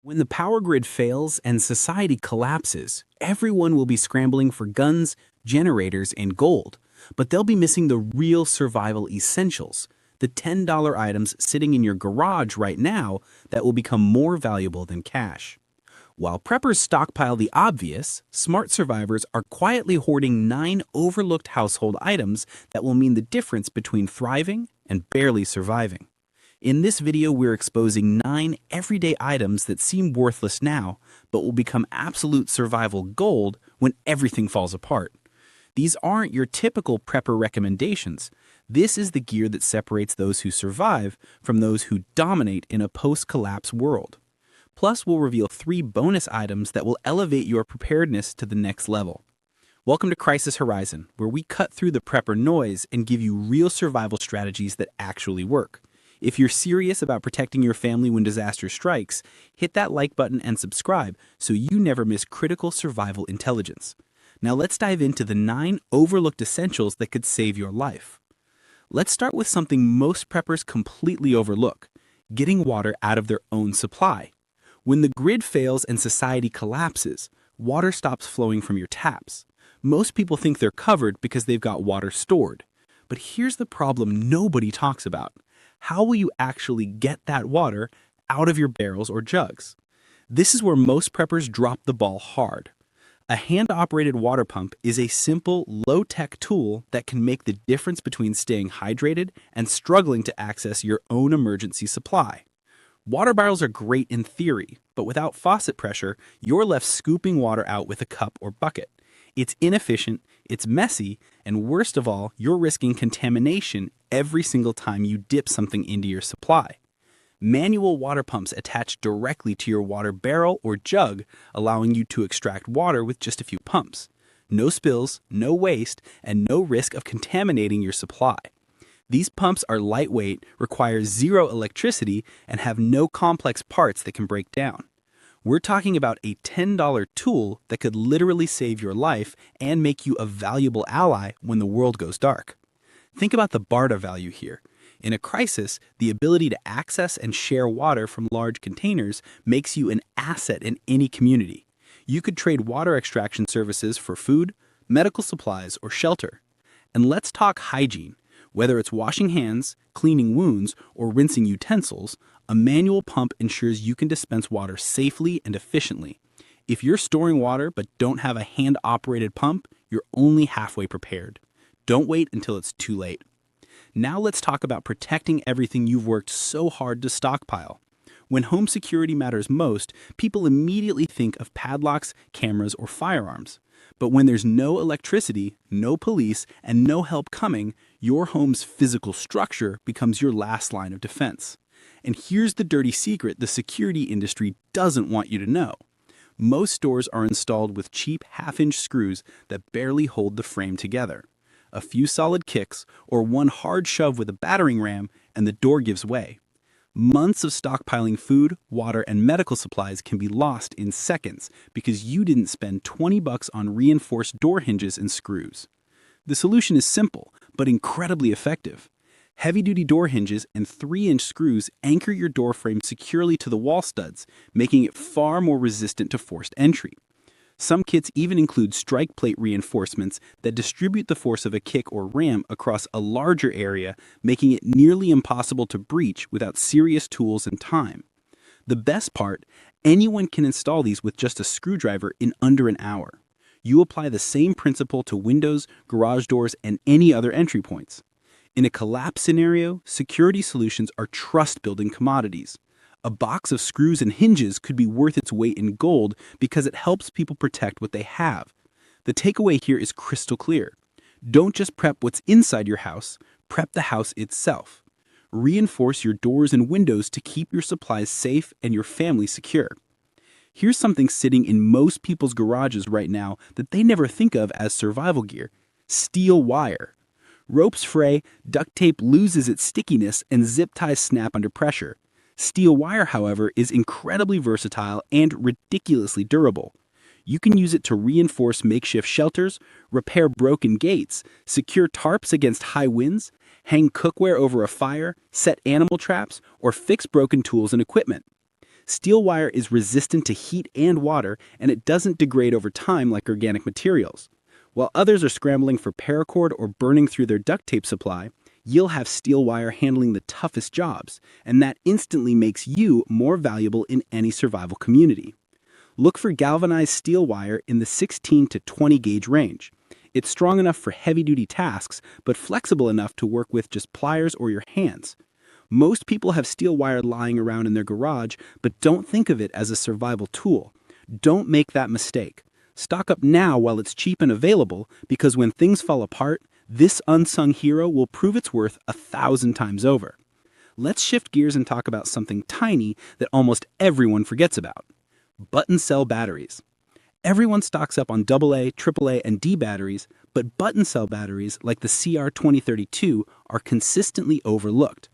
When the power grid fails and society collapses, everyone will be scrambling for guns, generators, and gold. But they'll be missing the real survival essentials, the $10 items sitting in your garage right now that will become more valuable than cash. While preppers stockpile the obvious, smart survivors are quietly hoarding 9 overlooked household items that will mean the difference between thriving and barely surviving. In this video, we're exposing 9 everyday items that seem worthless now, but will become absolute survival gold when everything falls apart. These aren't your typical prepper recommendations. This is the gear that separates those who survive from those who dominate in a post-collapse world. Plus, we'll reveal 3 bonus items that will elevate your preparedness to the next level. Welcome to Crisis Horizon, where we cut through the prepper noise and give you real survival strategies that actually work. If you're serious about protecting your family when disaster strikes, hit that like button and subscribe so you never miss critical survival intelligence. Now let's dive into the 9 overlooked essentials that could save your life. Let's start with something most preppers completely overlook: getting water out of their own supply. When the grid fails and society collapses, water stops flowing from your taps. Most people think they're covered because they've got water stored. But here's the problem nobody talks about. How will you actually get that water out of your barrels or jugs? This is where most preppers drop the ball hard. A hand-operated water pump is a simple, low-tech tool that can make the difference between staying hydrated and struggling to access your own emergency supply. Water barrels are great in theory, but without faucet pressure, you're left scooping water out with a cup or bucket. It's inefficient, it's messy, and worst of all, you're risking contamination every single time you dip something into your supply. Manual water pumps attach directly to your water barrel or jug, allowing you to extract water with just a few pumps. No spills, no waste, and no risk of contaminating your supply. These pumps are lightweight, require zero electricity, and have no complex parts that can break down. We're talking about a $10 tool that could literally save your life and make you a valuable ally when the world goes dark. Think about the Barter value here. In a crisis, the ability to access and share water from large containers makes you an asset in any community. You could trade water extraction services for food, medical supplies, or shelter. And let's talk hygiene. Whether it's washing hands, cleaning wounds, or rinsing utensils, a manual pump ensures you can dispense water safely and efficiently. If you're storing water but don't have a hand-operated pump, you're only halfway prepared. Don't wait until it's too late. Now let's talk about protecting everything you've worked so hard to stockpile. When home security matters most, people immediately think of padlocks, cameras, or firearms. But when there's no electricity, no police, and no help coming, your home's physical structure becomes your last line of defense. And here's the dirty secret the security industry doesn't want you to know. Most doors are installed with cheap half-inch screws that barely hold the frame together. A few solid kicks or one hard shove with a battering ram and the door gives way. Months of stockpiling food, water, and medical supplies can be lost in seconds because you didn't spend $20 on reinforced door hinges and screws. The solution is simple, but incredibly effective. Heavy-duty door hinges and 3-inch screws anchor your door frame securely to the wall studs, making it far more resistant to forced entry. Some kits even include strike plate reinforcements that distribute the force of a kick or ram across a larger area, making it nearly impossible to breach without serious tools and time. The best part, anyone can install these with just a screwdriver in under an hour. You apply the same principle to windows, garage doors, and any other entry points. In a collapse scenario, security solutions are trust-building commodities. A box of screws and hinges could be worth its weight in gold because it helps people protect what they have. The takeaway here is crystal clear. Don't just prep what's inside your house, prep the house itself. Reinforce your doors and windows to keep your supplies safe and your family secure. Here's something sitting in most people's garages right now that they never think of as survival gear: steel wire. Ropes fray, duct tape loses its stickiness, and zip ties snap under pressure. Steel wire, however, is incredibly versatile and ridiculously durable. You can use it to reinforce makeshift shelters, repair broken gates, secure tarps against high winds, hang cookware over a fire, set animal traps, or fix broken tools and equipment. Steel wire is resistant to heat and water, and it doesn't degrade over time like organic materials. While others are scrambling for paracord or burning through their duct tape supply, you'll have steel wire handling the toughest jobs, and that instantly makes you more valuable in any survival community. Look for galvanized steel wire in the 16 to 20 gauge range. It's strong enough for heavy-duty tasks, but flexible enough to work with just pliers or your hands. Most people have steel wire lying around in their garage, but don't think of it as a survival tool. Don't make that mistake. Stock up now while it's cheap and available, because when things fall apart, this unsung hero will prove its worth 1,000 times over. Let's shift gears and talk about something tiny that almost everyone forgets about: button cell batteries. Everyone stocks up on AA, AAA, and D batteries, but button cell batteries like the CR2032 are consistently overlooked.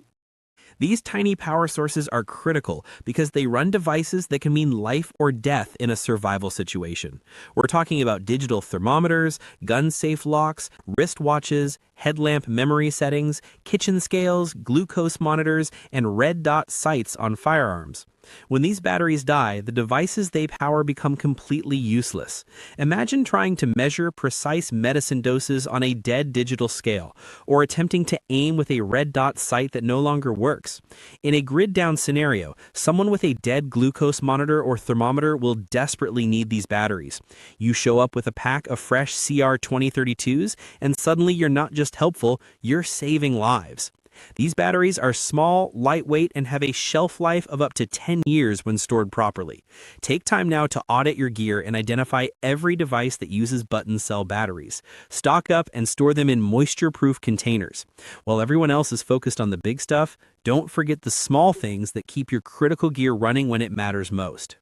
These tiny power sources are critical because they run devices that can mean life or death in a survival situation. We're talking about digital thermometers, gun-safe locks, wristwatches, headlamp memory settings, kitchen scales, glucose monitors, and red dot sights on firearms. When these batteries die, the devices they power become completely useless. Imagine trying to measure precise medicine doses on a dead digital scale, or attempting to aim with a red dot sight that no longer works. In a grid-down scenario, someone with a dead glucose monitor or thermometer will desperately need these batteries. You show up with a pack of fresh CR2032s, and suddenly you're not just helpful, you're saving lives. These batteries are small, lightweight, and have a shelf life of up to 10 years when stored properly. Take time now to audit your gear and identify every device that uses button cell batteries. Stock up and store them in moisture-proof containers. While everyone else is focused on the big stuff, don't forget the small things that keep your critical gear running when it matters most.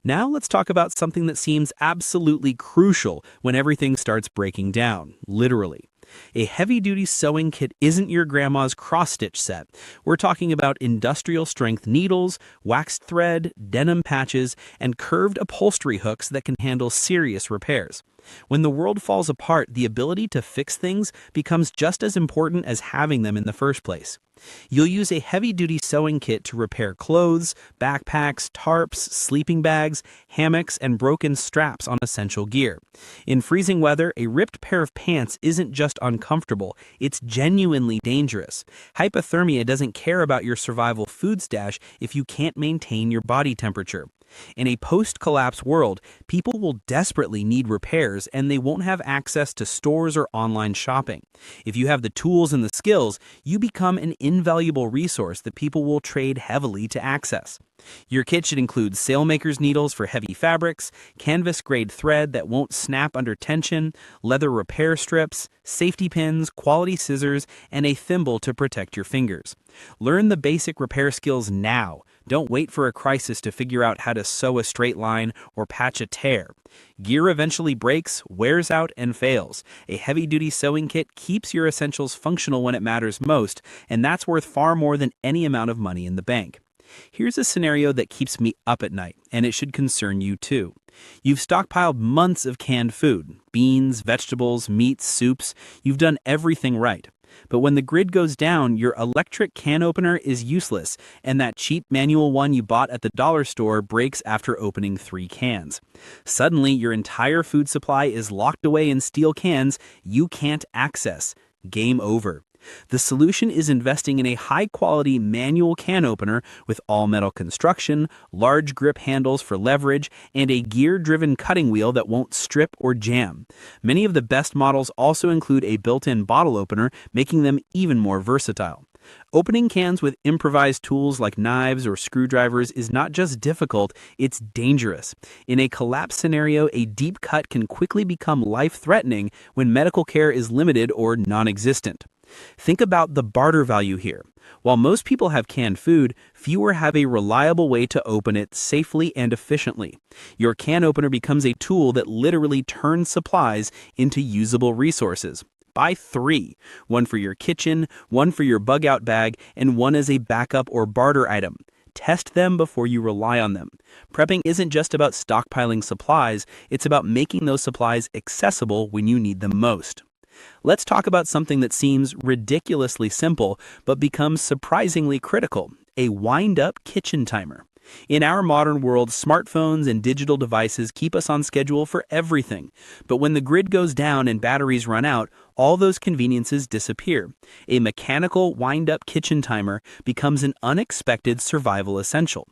Now let's talk about something that seems absolutely crucial when everything starts breaking down, literally. A heavy-duty sewing kit isn't your grandma's cross-stitch set. We're talking about industrial-strength needles, waxed thread, denim patches, and curved upholstery hooks that can handle serious repairs. When the world falls apart, the ability to fix things becomes just as important as having them in the first place. You'll use a heavy-duty sewing kit to repair clothes, backpacks, tarps, sleeping bags, hammocks, and broken straps on essential gear. In freezing weather, a ripped pair of pants isn't just uncomfortable, it's genuinely dangerous. Hypothermia doesn't care about your survival food stash if you can't maintain your body temperature. In a post-collapse world, people will desperately need repairs, and they won't have access to stores or online shopping. If you have the tools and the skills, you become an invaluable resource that people will trade heavily to access. Your kit should include sailmaker's needles for heavy fabrics, canvas-grade thread that won't snap under tension, leather repair strips, safety pins, quality scissors, and a thimble to protect your fingers. Learn the basic repair skills now. Don't wait for a crisis to figure out how to sew a straight line or patch a tear. Gear eventually breaks, wears out, and fails. A heavy-duty sewing kit keeps your essentials functional when it matters most, and that's worth far more than any amount of money in the bank. Here's a scenario that keeps me up at night, and it should concern you too. You've stockpiled months of canned food, beans, vegetables, meats, soups. You've done everything right. But when the grid goes down, your electric can opener is useless, and that cheap manual one you bought at the dollar store breaks after opening 3 cans. Suddenly, your entire food supply is locked away in steel cans you can't access. Game over. The solution is investing in a high-quality manual can opener with all-metal construction, large grip handles for leverage, and a gear-driven cutting wheel that won't strip or jam. Many of the best models also include a built-in bottle opener, making them even more versatile. Opening cans with improvised tools like knives or screwdrivers is not just difficult, it's dangerous. In a collapse scenario, a deep cut can quickly become life-threatening when medical care is limited or non-existent. Think about the barter value here. While most people have canned food, fewer have a reliable way to open it safely and efficiently. Your can opener becomes a tool that literally turns supplies into usable resources. Buy 3, one for your kitchen, one for your bug-out bag, and one as a backup or barter item. Test them before you rely on them. Prepping isn't just about stockpiling supplies, it's about making those supplies accessible when you need them most. Let's talk about something that seems ridiculously simple, but becomes surprisingly critical: a wind-up kitchen timer. In our modern world, smartphones and digital devices keep us on schedule for everything. But when the grid goes down and batteries run out, all those conveniences disappear. A mechanical wind-up kitchen timer becomes an unexpected survival essential.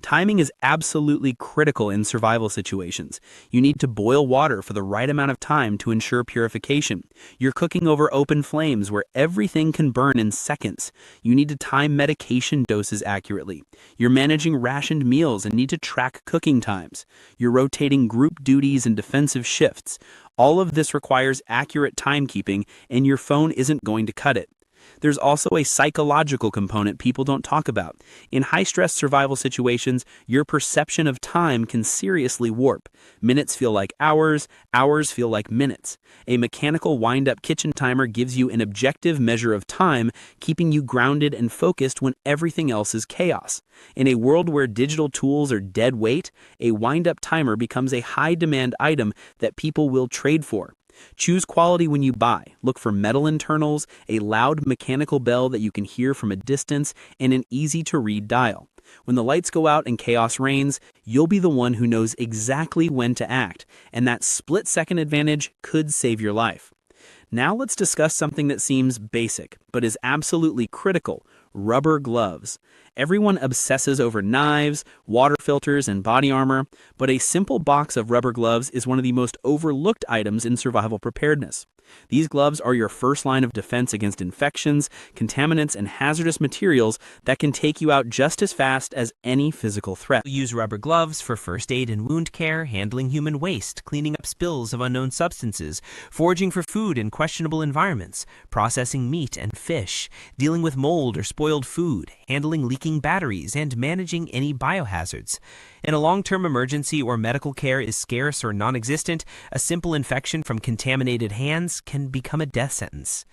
Timing is absolutely critical in survival situations. You need to boil water for the right amount of time to ensure purification. You're cooking over open flames where everything can burn in seconds. You need to time medication doses accurately. You're managing rationed meals and need to track cooking times. You're rotating group duties and defensive shifts. All of this requires accurate timekeeping, and your phone isn't going to cut it. There's also a psychological component people don't talk about. In high-stress survival situations, your perception of time can seriously warp. Minutes feel like hours, hours feel like minutes. A mechanical wind-up kitchen timer gives you an objective measure of time, keeping you grounded and focused when everything else is chaos. In a world where digital tools are dead weight, a wind-up timer becomes a high-demand item that people will trade for. Choose quality when you buy. Look for metal internals, a loud mechanical bell that you can hear from a distance, and an easy-to-read dial. When the lights go out and chaos reigns, you'll be the one who knows exactly when to act, and that split-second advantage could save your life. Now let's discuss something that seems basic, but is absolutely critical: rubber gloves. Everyone obsesses over knives, water filters, and body armor, but a simple box of rubber gloves is one of the most overlooked items in survival preparedness. These gloves are your first line of defense against infections, contaminants, and hazardous materials that can take you out just as fast as any physical threat. Use rubber gloves for first aid and wound care, handling human waste, cleaning up spills of unknown substances, foraging for food in questionable environments, processing meat and fish, dealing with mold or spoiled food, handling leaking batteries, and managing any biohazards. In a long-term emergency or medical care is scarce or non-existent, a simple infection from contaminated hands can become a death sentence.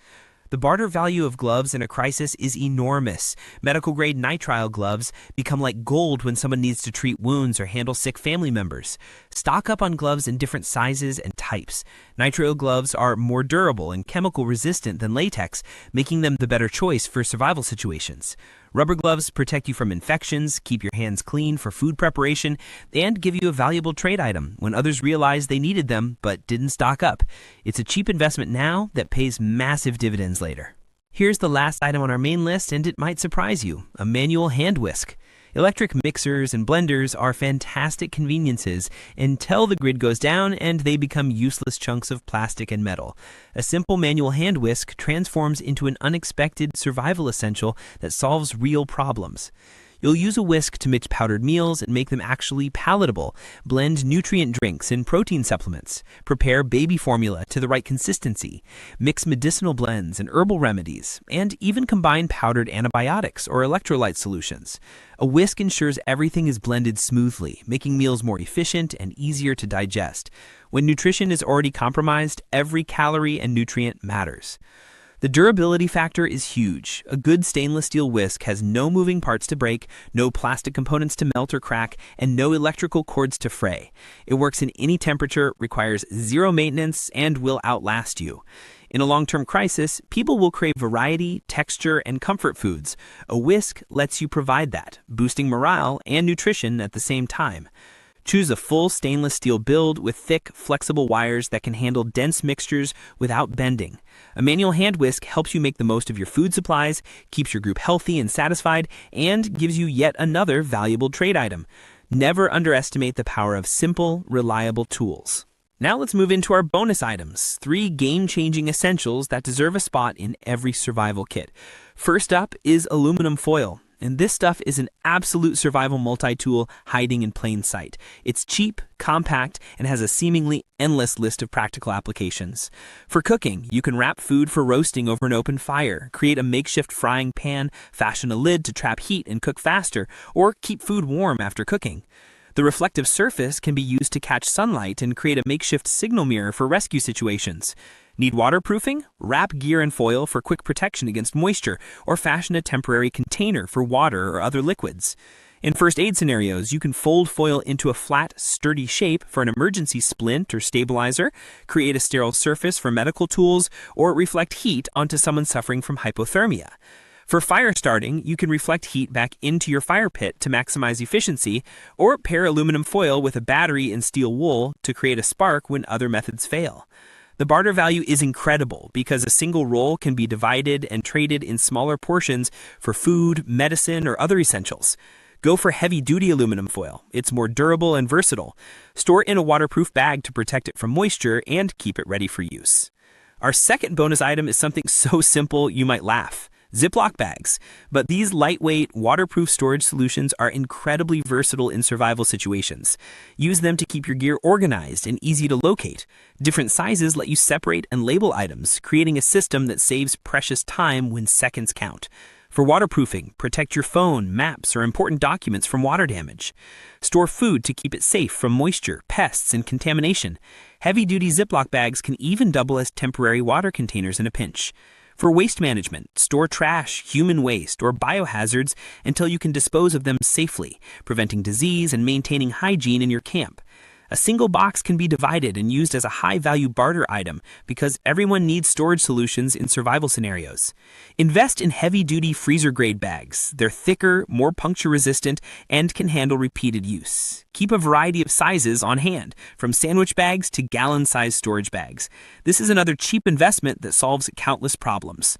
The barter value of gloves in a crisis is enormous. Medical-grade nitrile gloves become like gold when someone needs to treat wounds or handle sick family members. Stock up on gloves in different sizes and types. Nitrile gloves are more durable and chemical-resistant than latex, making them the better choice for survival situations. Rubber gloves protect you from infections, keep your hands clean for food preparation, and give you a valuable trade item when others realized they needed them but didn't stock up. It's a cheap investment now that pays massive dividends later. Here's the last item on our main list, and it might surprise you: a manual hand whisk. Electric mixers and blenders are fantastic conveniences until the grid goes down and they become useless chunks of plastic and metal. A simple manual hand whisk transforms into an unexpected survival essential that solves real problems. You'll use a whisk to mix powdered meals and make them actually palatable, blend nutrient drinks and protein supplements, prepare baby formula to the right consistency, mix medicinal blends and herbal remedies, and even combine powdered antibiotics or electrolyte solutions. A whisk ensures everything is blended smoothly, making meals more efficient and easier to digest. When nutrition is already compromised, every calorie and nutrient matters. The durability factor is huge. A good stainless steel whisk has no moving parts to break, no plastic components to melt or crack, and no electrical cords to fray. It works in any temperature, requires zero maintenance, and will outlast you. In a long-term crisis, people will crave variety, texture, and comfort foods. A whisk lets you provide that, boosting morale and nutrition at the same time. Choose a full stainless steel build with thick, flexible wires that can handle dense mixtures without bending. A manual hand whisk helps you make the most of your food supplies, keeps your group healthy and satisfied, and gives you yet another valuable trade item. Never underestimate the power of simple, reliable tools. Now let's move into our bonus items, 3 game-changing essentials that deserve a spot in every survival kit. First up is aluminum foil. And this stuff is an absolute survival multi-tool hiding in plain sight. It's cheap, compact, and has a seemingly endless list of practical applications. For cooking, you can wrap food for roasting over an open fire, create a makeshift frying pan, fashion a lid to trap heat and cook faster, or keep food warm after cooking. The reflective surface can be used to catch sunlight and create a makeshift signal mirror for rescue situations. Need waterproofing? Wrap gear in foil for quick protection against moisture, or fashion a temporary container for water or other liquids. In first aid scenarios, you can fold foil into a flat, sturdy shape for an emergency splint or stabilizer, create a sterile surface for medical tools, or reflect heat onto someone suffering from hypothermia. For fire starting, you can reflect heat back into your fire pit to maximize efficiency, or pair aluminum foil with a battery and steel wool to create a spark when other methods fail. The barter value is incredible because a single roll can be divided and traded in smaller portions for food, medicine, or other essentials. Go for heavy-duty aluminum foil. It's more durable and versatile. Store it in a waterproof bag to protect it from moisture and keep it ready for use. Our second bonus item is something so simple you might laugh. Ziploc bags. But these lightweight, waterproof storage solutions are incredibly versatile in survival situations. Use them to keep your gear organized and easy to locate. Different sizes let you separate and label items, creating a system that saves precious time when seconds count. For waterproofing, protect your phone, maps, or important documents from water damage. Store food to keep it safe from moisture, pests, and contamination. Heavy-duty Ziploc bags can even double as temporary water containers in a pinch. For waste management, store trash, human waste, or biohazards until you can dispose of them safely, preventing disease and maintaining hygiene in your camp. A single box can be divided and used as a high-value barter item because everyone needs storage solutions in survival scenarios. Invest in heavy-duty freezer-grade bags. They're thicker, more puncture-resistant, and can handle repeated use. Keep a variety of sizes on hand, from sandwich bags to gallon-sized storage bags. This is another cheap investment that solves countless problems.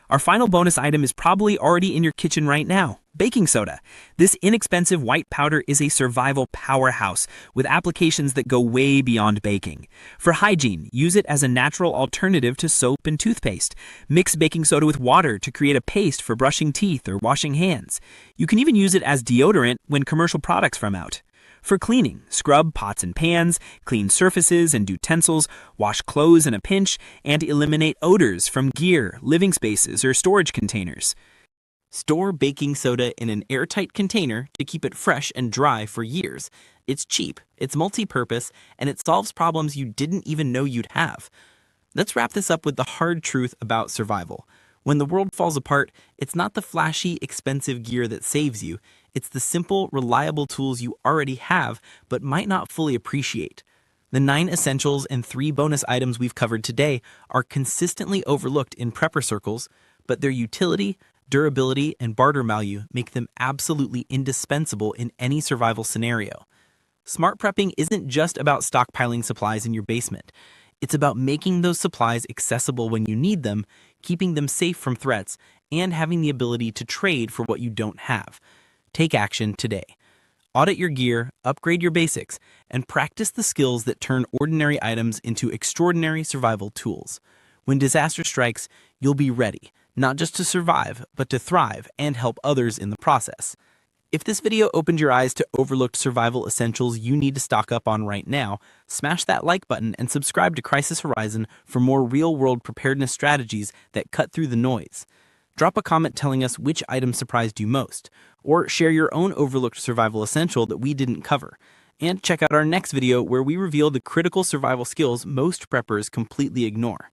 Our final bonus item is probably already in your kitchen right now. Baking soda. This inexpensive white powder is a survival powerhouse with applications that go way beyond baking. For hygiene, use it as a natural alternative to soap and toothpaste. Mix baking soda with water to create a paste for brushing teeth or washing hands. You can even use it as deodorant when commercial products run out. For cleaning, scrub pots and pans, clean surfaces and utensils, wash clothes in a pinch, and eliminate odors from gear, living spaces, or storage containers. Store baking soda in an airtight container to keep it fresh and dry for years. It's cheap, it's multi-purpose, and it solves problems you didn't even know you'd have. Let's wrap this up with the hard truth about survival. When the world falls apart, it's not the flashy, expensive gear that saves you. It's the simple, reliable tools you already have, but might not fully appreciate. The 9 essentials and 3 bonus items we've covered today are consistently overlooked in prepper circles, but their utility, durability, and barter value make them absolutely indispensable in any survival scenario. Smart prepping isn't just about stockpiling supplies in your basement. It's about making those supplies accessible when you need them, keeping them safe from threats, and having the ability to trade for what you don't have. Take action today. Audit your gear, upgrade your basics, and practice the skills that turn ordinary items into extraordinary survival tools. When disaster strikes, you'll be ready, not just to survive, but to thrive and help others in the process. If this video opened your eyes to overlooked survival essentials you need to stock up on right now, smash that like button and subscribe to Crisis Horizon for more real-world preparedness strategies that cut through the noise. Drop a comment telling us which item surprised you most, or share your own overlooked survival essential that we didn't cover. And check out our next video where we reveal the critical survival skills most preppers completely ignore.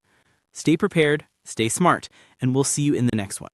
Stay prepared, stay smart, and we'll see you in the next one.